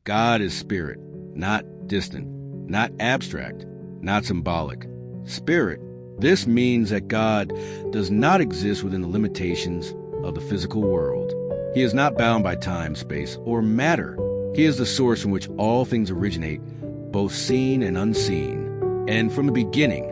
God is spirit, not distant, not abstract, not symbolic. Spirit. This means that God does not exist within the limitations of the physical world. He is not bound by time, space, or matter. He is the source from which all things originate, both seen and unseen. And from the beginning,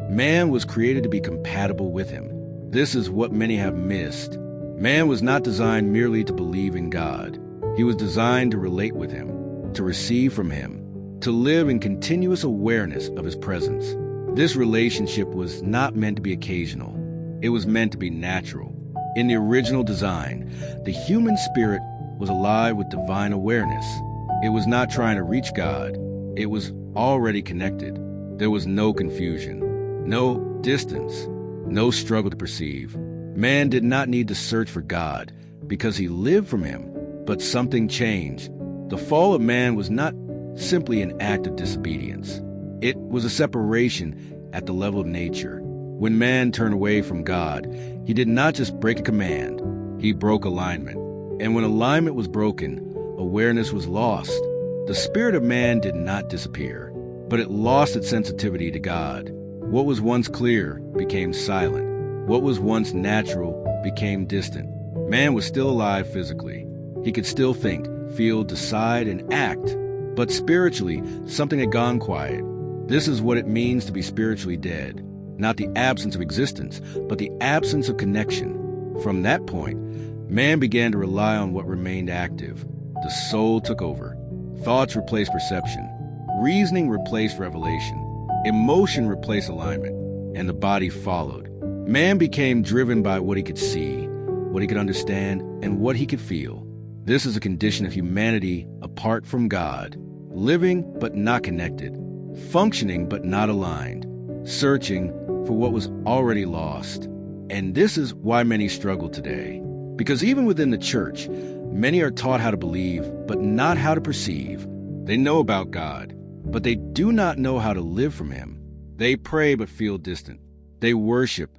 man was created to be compatible with him. This is what many have missed. Man was not designed merely to believe in God. He was designed to relate with him, to receive from him, to live in continuous awareness of his presence. This relationship was not meant to be occasional. It was meant to be natural. In the original design, the human spirit was alive with divine awareness. It was not trying to reach God. It was already connected. There was no confusion, no distance, no struggle to perceive. Man did not need to search for God because he lived from him, but something changed. The fall of man was not simply an act of disobedience. It was a separation at the level of nature. When man turned away from God, he did not just break a command, he broke alignment. And when alignment was broken, awareness was lost. The spirit of man did not disappear, but it lost its sensitivity to God. What was once clear became silent. What was once natural became distant. Man was still alive physically. He could still think, feel, decide, and act. But spiritually, something had gone quiet. This is what it means to be spiritually dead. Not the absence of existence, but the absence of connection. From that point, man began to rely on what remained active. The soul took over. Thoughts replaced perception. Reasoning replaced revelation. Emotion replaced alignment. And the body followed. Man became driven by what he could see, what he could understand, and what he could feel. This is a condition of humanity apart from God. Living but not connected. Functioning but not aligned. Searching for what was already lost. And this is why many struggle today. Because even within the church, many are taught how to believe, but not how to perceive. They know about God, but they do not know how to live from him. They pray but feel distant. They worship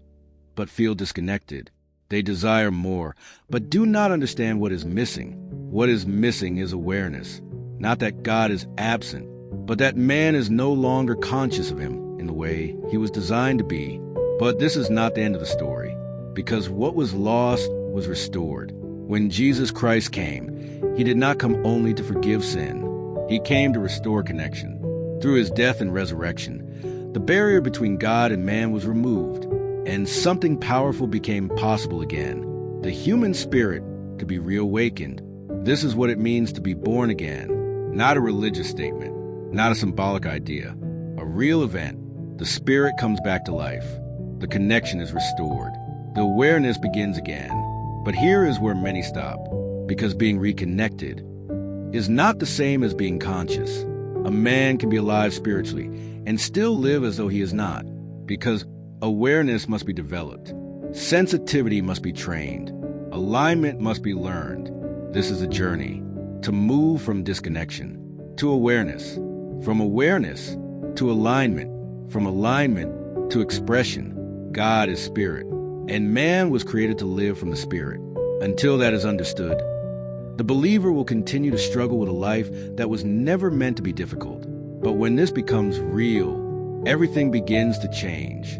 but feel disconnected. They desire more, but do not understand what is missing. What is missing is awareness. Not that God is absent, but that man is no longer conscious of him in the way he was designed to be. But this is not the end of the story, because what was lost was restored. When Jesus Christ came, he did not come only to forgive sin. He came to restore connection. Through his death and resurrection, the barrier between God and man was removed, and something powerful became possible again. The human spirit to be reawakened. This is what it means to be born again. Not a religious statement, not a symbolic idea. A real event. The spirit comes back to life. The connection is restored. The awareness begins again. But here is where many stop, because being reconnected is not the same as being conscious. A man can be alive spiritually and still live as though he is not, because awareness must be developed. Sensitivity must be trained. Alignment must be learned. This is a journey to move from disconnection to awareness, from awareness to alignment, from alignment to expression. God is spirit, and man was created to live from the spirit. Until that is understood, the believer will continue to struggle with a life that was never meant to be difficult. But when this becomes real, everything begins to change.